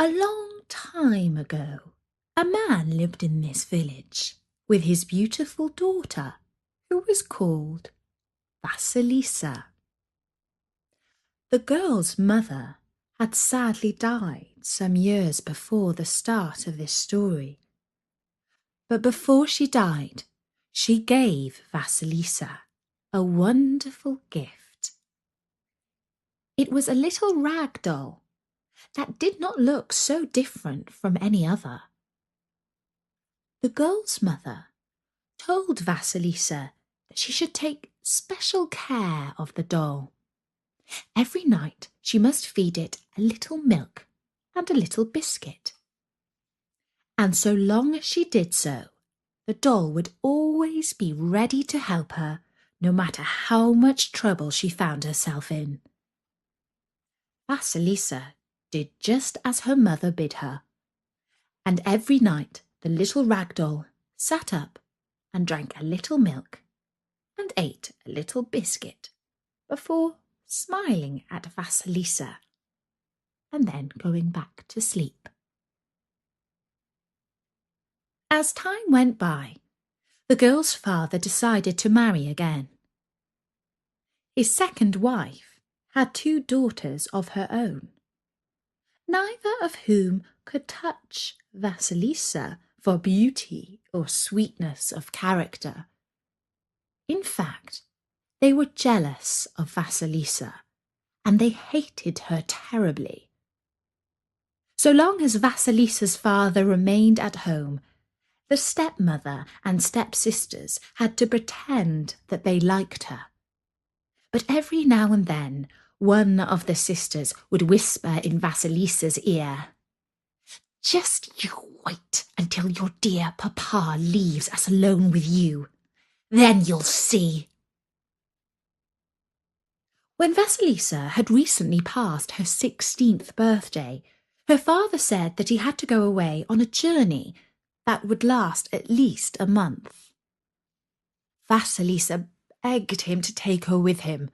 A long time ago, a man lived in this village with his beautiful daughter, who was called Vasilisa. The girl's mother had sadly died some years before the start of this story. But before she died, she gave Vasilisa a wonderful gift. It was a little rag doll that did not look so different from any other. The girl's mother told Vasilisa that she should take special care of the doll. Every night she must feed it a little milk and a little biscuit. And so long as she did so, the doll would always be ready to help her, no matter how much trouble she found herself in. Vasilisa did just as her mother bid her, and every night the little rag doll sat up and drank a little milk and ate a little biscuit before smiling at Vasilisa and then going back to sleep. As time went by, the girl's father decided to marry again. His second wife had 2 daughters of her own, neither of whom could touch Vasilisa for beauty or sweetness of character. In fact, they were jealous of Vasilisa, and they hated her terribly. So long as Vasilisa's father remained at home, the stepmother and stepsisters had to pretend that they liked her. But every now and then, one of the sisters would whisper in Vasilisa's ear, "Just you wait until your dear papa leaves us alone with you. Then you'll see." When Vasilisa had recently passed her 16th birthday, her father said that he had to go away on a journey that would last at least a month. Vasilisa begged him to take her with him,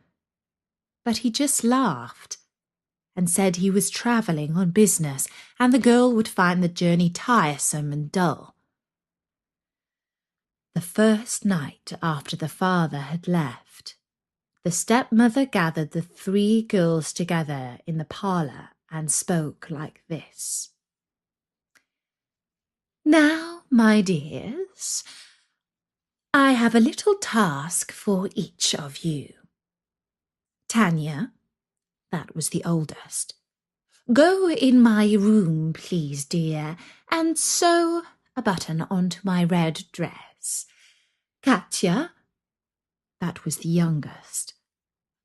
but he just laughed and said he was travelling on business and the girl would find the journey tiresome and dull. The first night after the father had left, the stepmother gathered the 3 girls together in the parlour and spoke like this. "Now, my dears, I have a little task for each of you. Tanya," that was the oldest, "go in my room, please, dear, and sew a button onto my red dress. Katya," that was the youngest,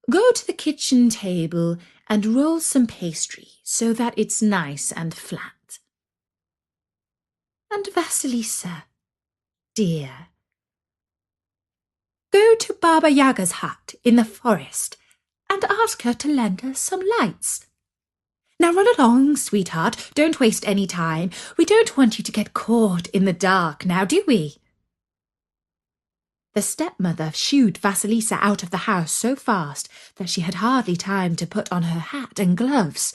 "go to the kitchen table and roll some pastry so that it's nice and flat. And Vasilisa, dear, go to Baba Yaga's hut in the forest and ask her to lend us some lights. Now run along, sweetheart, don't waste any time. We don't want you to get caught in the dark now, do we?" The stepmother shooed Vasilisa out of the house so fast that she had hardly time to put on her hat and gloves.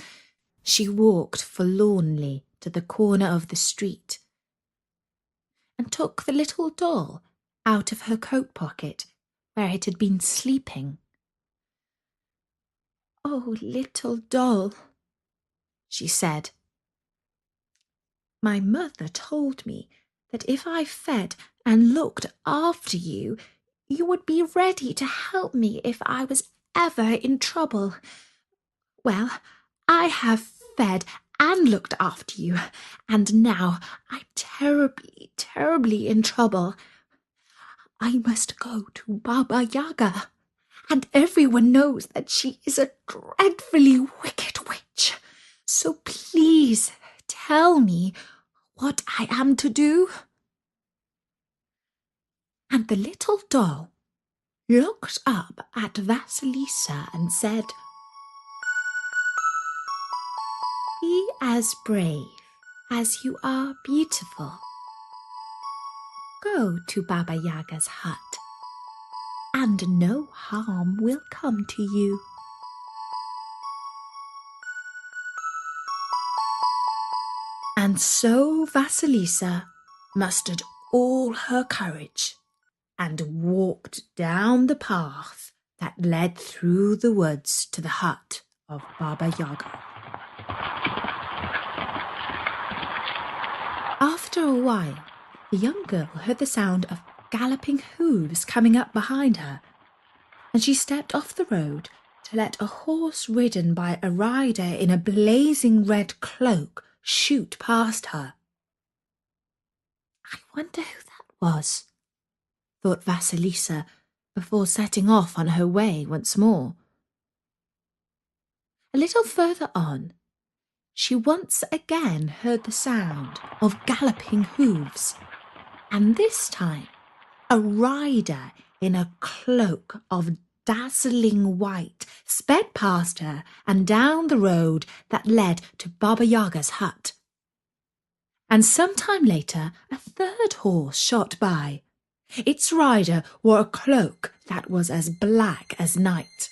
She walked forlornly to the corner of the street and took the little doll out of her coat pocket where it had been sleeping. "Oh, little doll," she said, "my mother told me that if I fed and looked after you, you would be ready to help me if I was ever in trouble. Well, I have fed and looked after you, and now I'm terribly, terribly in trouble. I must go to Baba Yaga, and everyone knows that she is a dreadfully wicked witch. So please tell me what I am to do." And the little doll looked up at Vasilisa and said, "Be as brave as you are beautiful. Go to Baba Yaga's hut, and no harm will come to you." And so Vasilisa mustered all her courage and walked down the path that led through the woods to the hut of Baba Yaga. After a while, the young girl heard the sound of galloping hooves coming up behind her, and she stepped off the road to let a horse ridden by a rider in a blazing red cloak shoot past her. I wonder who that was, thought Vasilisa before setting off on her way once more. A little further on, she once again heard the sound of galloping hooves, and this time a rider in a cloak of dazzling white sped past her and down the road that led to Baba Yaga's hut. And some time later a third horse shot by. Its rider wore a cloak that was as black as night.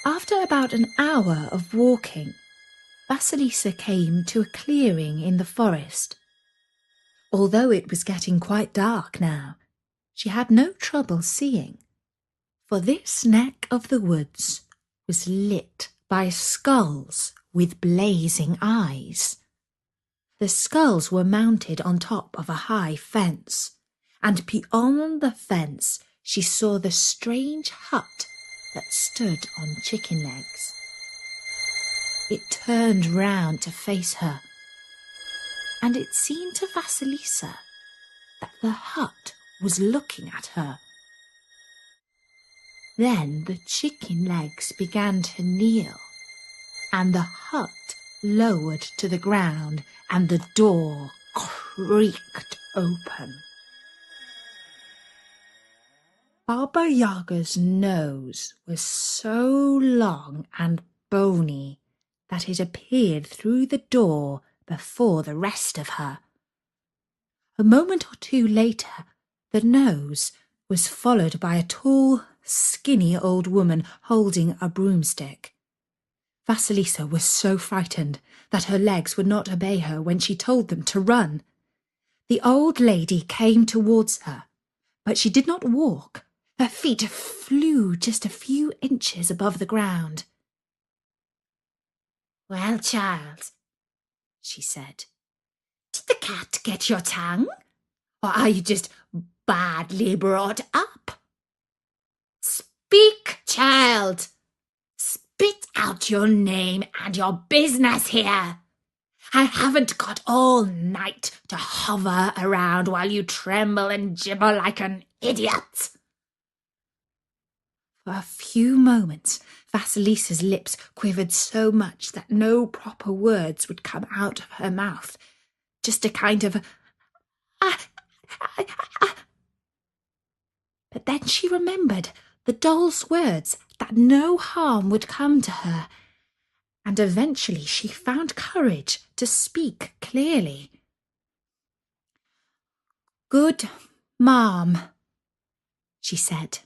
After about an hour of walking, Vasilisa came to a clearing in the forest. Although it was getting quite dark now, she had no trouble seeing, for this neck of the woods was lit by skulls with blazing eyes. The skulls were mounted on top of a high fence, and beyond the fence she saw the strange hut that stood on chicken legs. It turned round to face her, and it seemed to Vasilisa that the hut was looking at her. Then the chicken legs began to kneel, and the hut lowered to the ground, and the door creaked open. Baba Yaga's nose was so long and bony that it appeared through the door before the rest of her. A moment or two later, the nose was followed by a tall, skinny old woman holding a broomstick. Vasilisa was so frightened that her legs would not obey her when she told them to run. The old lady came towards her, but she did not walk. Her feet flew just a few inches above the ground. "Well, child," she said, "did the cat get your tongue? Or are you just badly brought up? Speak, child! Spit out your name and your business here. I haven't got all night to hover around while you tremble and gibber like an idiot." For a few moments, Vasilisa's lips quivered so much that no proper words would come out of her mouth. Just a kind of But then she remembered the doll's words that no harm would come to her, and eventually she found courage to speak clearly. "Good ma'am," she said,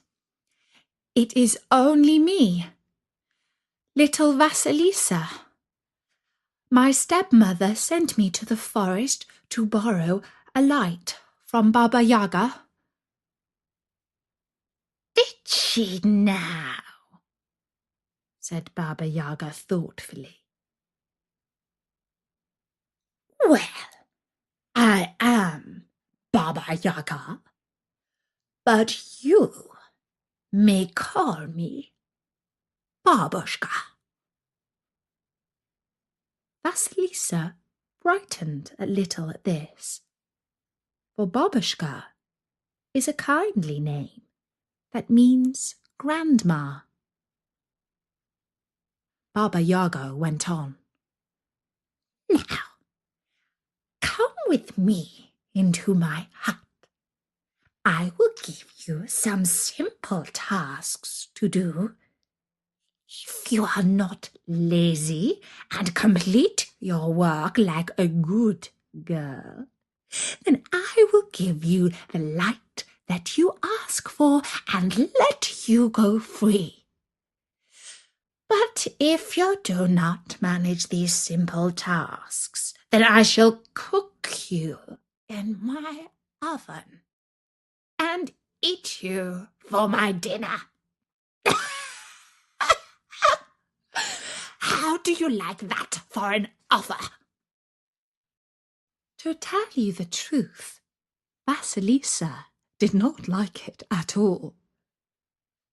"it is only me, little Vasilisa. My stepmother sent me to the forest to borrow a light from Baba Yaga." "Did she now?" said Baba Yaga thoughtfully. "Well, I am Baba Yaga, but you may call me Babushka." Vasilisa brightened a little at this, for Babushka is a kindly name that means grandma. Baba Yaga went on. "Now, come with me into my hut. I will give you some simple tasks to do. If you are not lazy and complete your work like a good girl, then I will give you the light that you ask for and let you go free. But if you do not manage these simple tasks, then I shall cook you in my oven and eat you for my dinner. How do you like that for an offer? To tell you the truth, Vasilisa did not like it at all.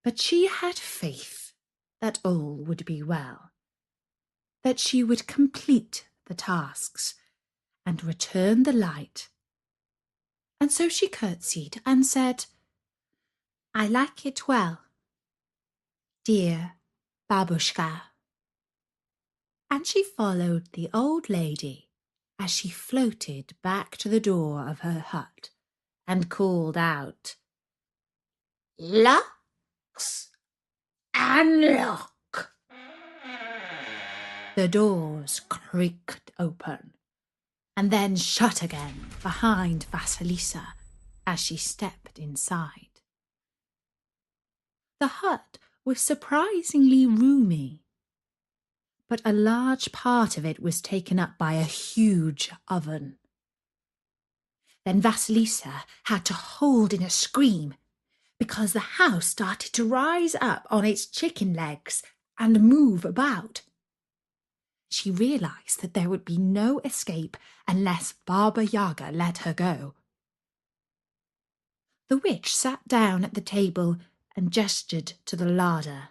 But she had faith that all would be well, that she would complete the tasks and return the light. And so she curtsied and said, "I like it well, dear babushka." And she followed the old lady as she floated back to the door of her hut and called out, "Locks and lock." The doors creaked open and then shut again behind Vasilisa as she stepped inside. The hut was surprisingly roomy, but a large part of it was taken up by a huge oven. Then Vasilisa had to hold in a scream because the house started to rise up on its chicken legs and move about. She realized that there would be no escape unless Baba Yaga let her go. The witch sat down at the table and gestured to the larder.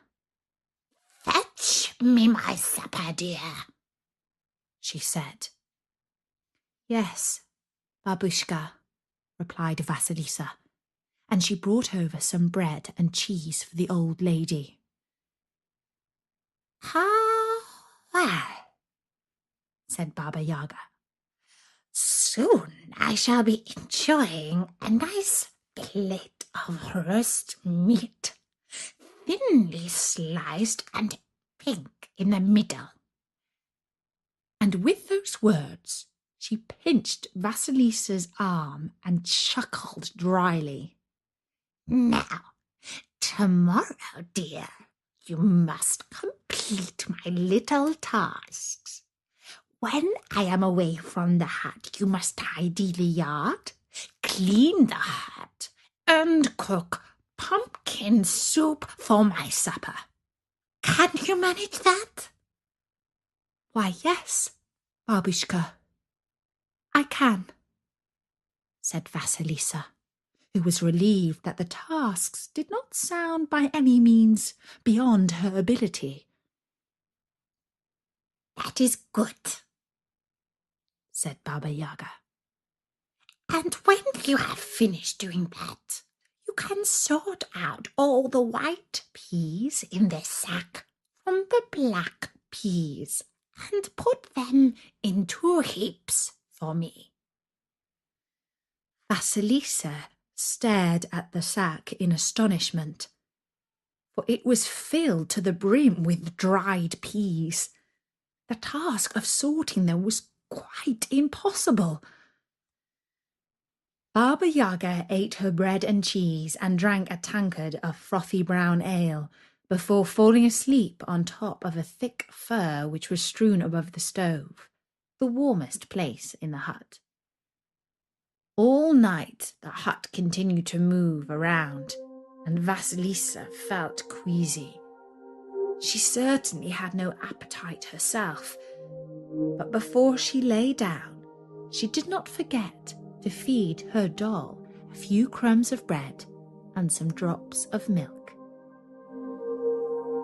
"Fetch me my supper, dear," she said. "Yes, babushka," replied Vasilisa, and she brought over some bread and cheese for the old lady. "Ah, well," said Baba Yaga. "Soon I shall be enjoying a nice plate of roast meat, thinly sliced and pink in the middle." And with those words, she pinched Vasilisa's arm and chuckled dryly. "Now, tomorrow, dear, you must complete my little tasks. When I am away from the hut, you must tidy the yard, clean the hut, and cook pumpkin soup for my supper. Can you manage that?" "Why, yes, babushka, I can," said Vasilisa, who was relieved that the tasks did not sound by any means beyond her ability. "That is good," said Baba Yaga. "And when you have finished doing that, you can sort out all the white peas in the sack from the black peas and put them into heaps for me." Vasilisa stared at the sack in astonishment, for it was filled to the brim with dried peas. The task of sorting them was quite impossible. Baba Yaga ate her bread and cheese and drank a tankard of frothy brown ale before falling asleep on top of a thick fur which was strewn above the stove, the warmest place in the hut. All night the hut continued to move around, and Vasilisa felt queasy. She certainly had no appetite herself, but before she lay down, she did not forget to feed her doll a few crumbs of bread and some drops of milk.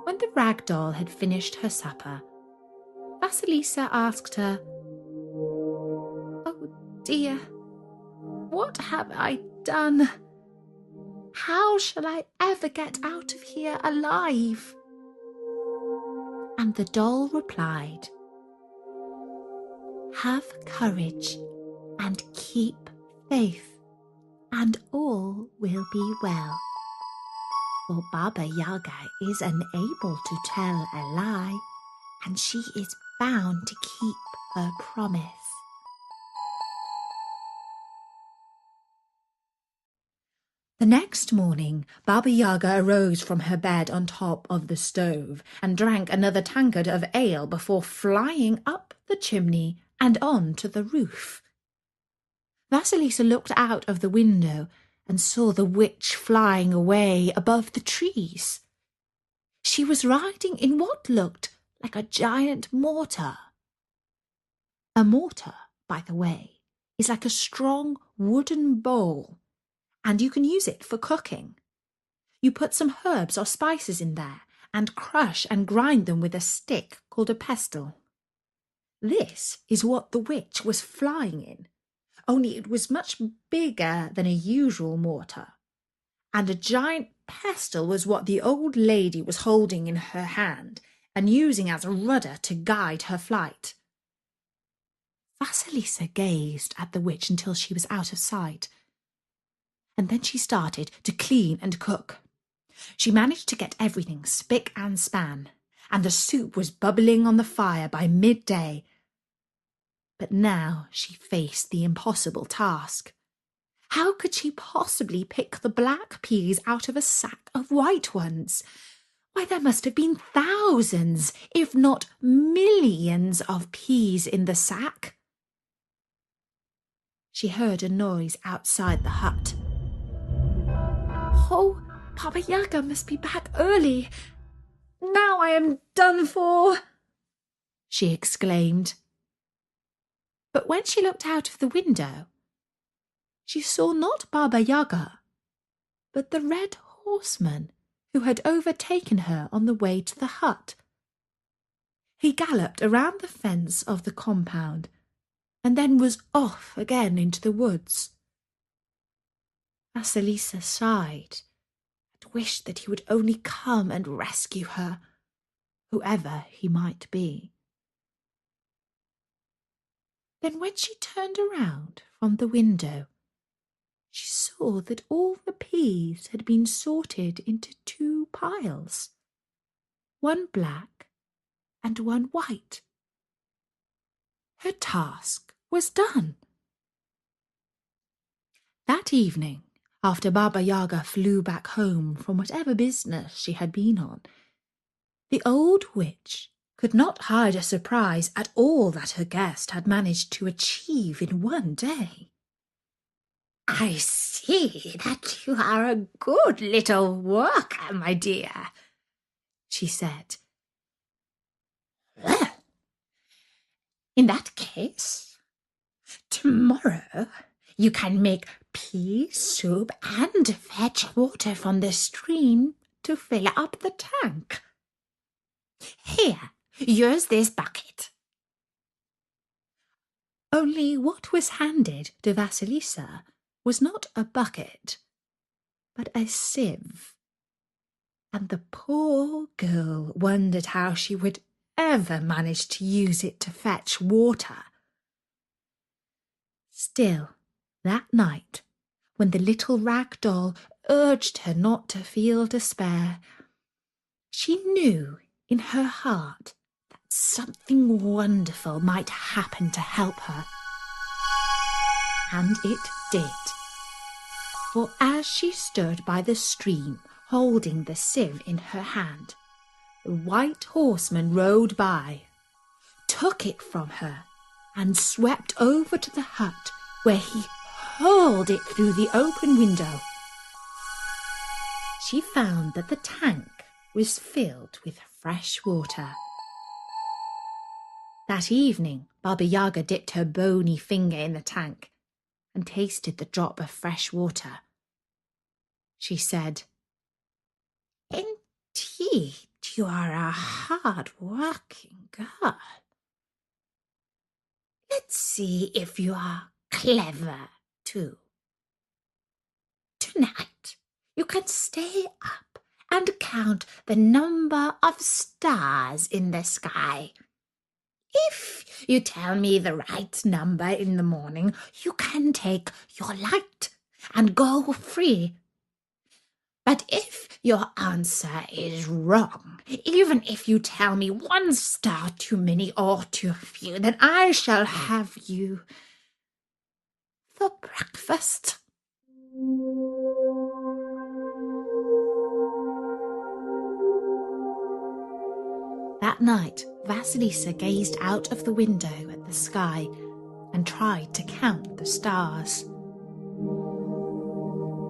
When the rag doll had finished her supper, Vasilisa asked her, "Oh dear, what have I done? How shall I ever get out of here alive?" And the doll replied, "Have courage and keep faith, and all will be well. For Baba Yaga is unable to tell a lie, and she is bound to keep her promise." The next morning, Baba Yaga arose from her bed on top of the stove and drank another tankard of ale before flying up the chimney and on to the roof. Vasilisa looked out of the window and saw the witch flying away above the trees. She was riding in what looked like a giant mortar. A mortar, by the way, is like a strong wooden bowl, and you can use it for cooking. You put some herbs or spices in there and crush and grind them with a stick called a pestle. This is what the witch was flying in, only it was much bigger than a usual mortar, and a giant pestle was what the old lady was holding in her hand and using as a rudder to guide her flight. Vasilisa gazed at the witch until she was out of sight, and then she started to clean and cook. She managed to get everything spick and span, and the soup was bubbling on the fire by midday. But now she faced the impossible task. How could she possibly pick the black peas out of a sack of white ones? Why, there must have been thousands, if not millions of peas in the sack. She heard a noise outside the hut. Oh, Baba Yaga must be back early. Now I am done for, she exclaimed. But when she looked out of the window, she saw not Baba Yaga, but the red horseman who had overtaken her on the way to the hut. He galloped around the fence of the compound and then was off again into the woods. Vasilisa sighed and wished that he would only come and rescue her, whoever he might be. Then when she turned around from the window, she saw that all the peas had been sorted into two piles, one black and one white. Her task was done. That evening, after Baba Yaga flew back home from whatever business she had been on, the old witch could not hide a surprise at all that her guest had managed to achieve in one day. "I see that you are a good little worker, my dear," she said. "Well, in that case, tomorrow you can make pea soup and fetch water from the stream to fill up the tank. Here, use this bucket." Only what was handed to Vasilisa was not a bucket, but a sieve, and the poor girl wondered how she would ever manage to use it to fetch water. Still, that night, when the little rag doll urged her not to feel despair, she knew in her heart that something wonderful might happen to help her. And it did. For as she stood by the stream, holding the sieve in her hand, the white horseman rode by, took it from her, and swept over to the hut, where he hurled it through the open window. She found that the tank was filled with fresh water. That evening, Baba Yaga dipped her bony finger in the tank and tasted the drop of fresh water. She said, "Indeed, you are a hard-working girl. Let's see if you are clever, too. Tonight, you can stay up and count the number of stars in the sky. If you tell me the right number in the morning, you can take your light and go free. But if your answer is wrong, even if you tell me one star too many or too few, then I shall have you for breakfast." That night, Vasilisa gazed out of the window at the sky and tried to count the stars.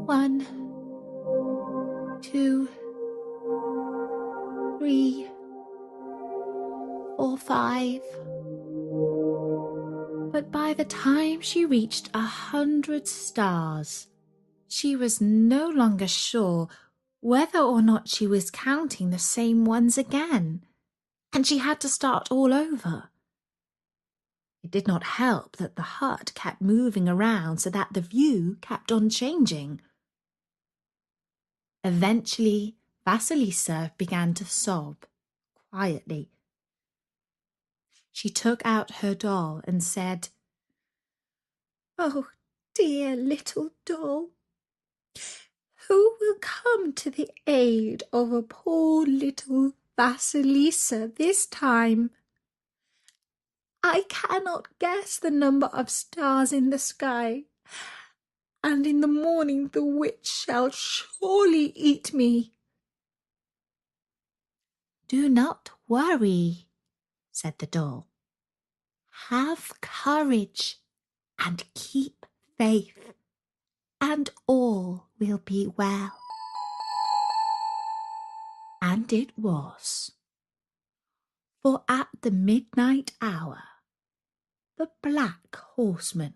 1, 2, 3, 4, 5. But by the time she reached 100 stars, she was no longer sure whether or not she was counting the same ones again, and she had to start all over. It did not help that the hut kept moving around so that the view kept on changing. Eventually, Vasilisa began to sob quietly. She took out her doll and said, "Oh, dear little doll, who will come to the aid of a poor little Vasilisa this time? I cannot guess the number of stars in the sky, and in the morning the witch shall surely eat me." "Do not worry," said the doll. "Have courage and keep faith, and all will be well." And it was. For at the midnight hour, the black horseman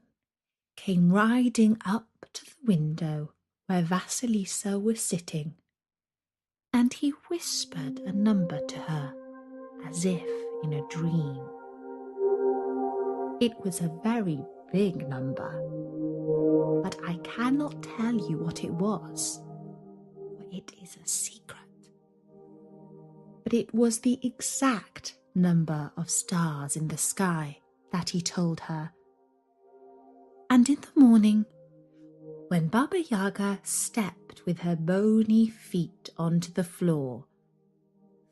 came riding up to the window where Vasilisa was sitting, and he whispered a number to her as if in a dream. It was a very big number, but I cannot tell you what it was, for it is a secret. But it was the exact number of stars in the sky that he told her. And in the morning, when Baba Yaga stepped with her bony feet onto the floor,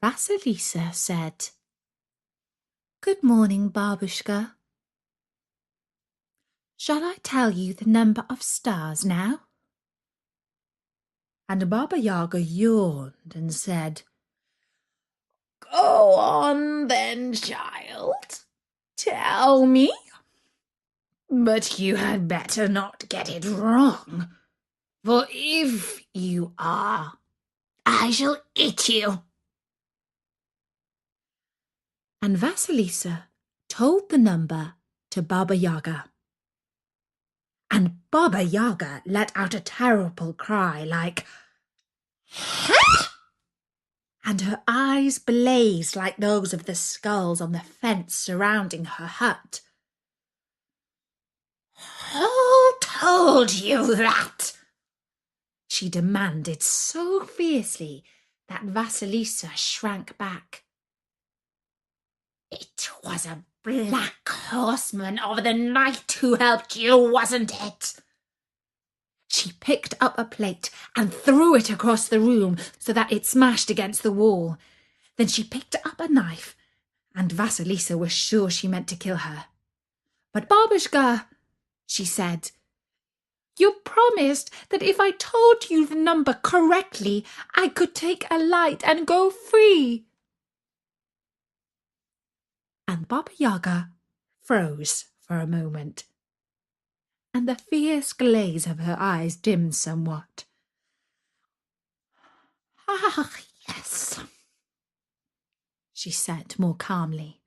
Vasilisa said, "Good morning, Babushka. Shall I tell you the number of stars now?" And Baba Yaga yawned and said, "Go on then, child. Tell me. But you had better not get it wrong, for if you are, I shall eat you." And Vasilisa told the number to Baba Yaga. And Baba Yaga let out a terrible cry like, "Ha!" And her eyes blazed like those of the skulls on the fence surrounding her hut. "Who told you that?" she demanded so fiercely that Vasilisa shrank back. "It was a black horseman of the night who helped you, wasn't it?" She picked up a plate and threw it across the room so that it smashed against the wall. Then she picked up a knife, and Vasilisa was sure she meant to kill her. "But Babushka," she said, "you promised that if I told you the number correctly, I could take a light and go free." And Baba Yaga froze for a moment, and the fierce glaze of her eyes dimmed somewhat. "Ah, yes," she said more calmly.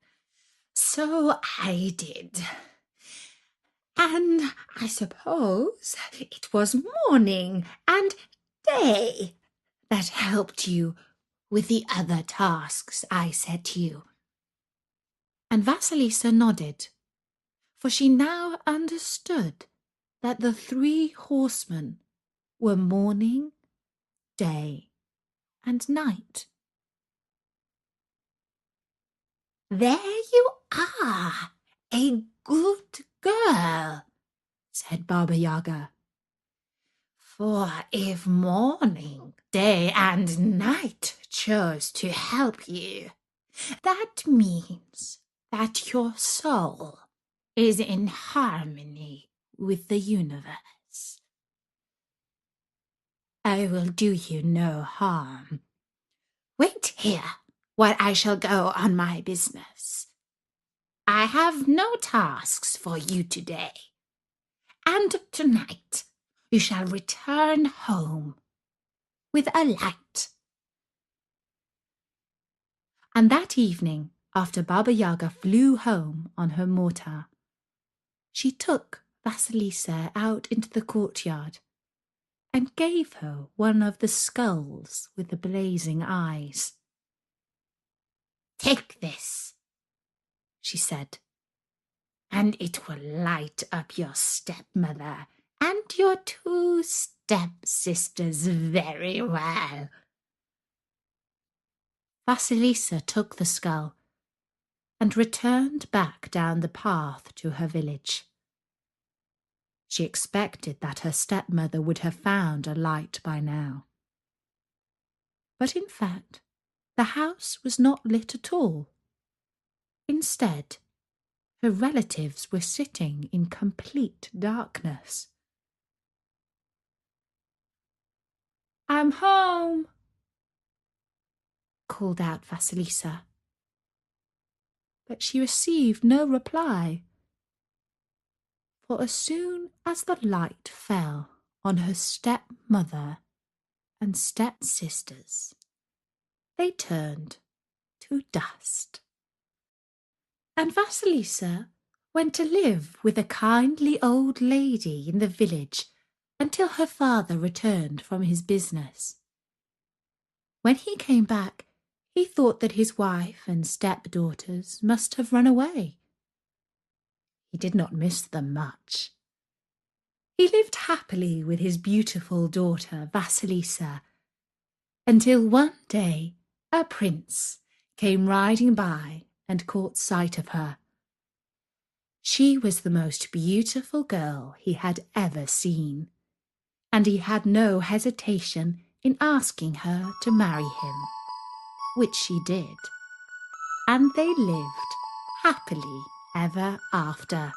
"So I did. And I suppose it was morning and day that helped you with the other tasks I set you." And Vasilisa nodded, for she now understood that the 3 horsemen were morning, day, and night. "There you are, a good girl," said Baba Yaga. "For if morning, day, and night chose to help you, that means that your soul is in harmony with the universe. I will do you no harm. Wait here while I shall go on my business. I have no tasks for you today, and tonight you shall return home with a light." And that evening, after Baba Yaga flew home on her mortar, she took Vasilisa out into the courtyard and gave her one of the skulls with the blazing eyes. "Take this," she said, "and it will light up your stepmother and your 2 stepsisters very well." Vasilisa took the skull and returned back down the path to her village. She expected that her stepmother would have found a light by now. But in fact, the house was not lit at all. Instead, her relatives were sitting in complete darkness. "I'm home," called out Vasilisa. But she received no reply, for as soon as the light fell on her stepmother and stepsisters, they turned to dust. And Vasilisa went to live with a kindly old lady in the village until her father returned from his business. When he came back, he thought that his wife and stepdaughters must have run away. He did not miss them much. He lived happily with his beautiful daughter Vasilisa until one day a prince came riding by and caught sight of her. She was the most beautiful girl he had ever seen, and he had no hesitation in asking her to marry him, which she did, and they lived happily ever after.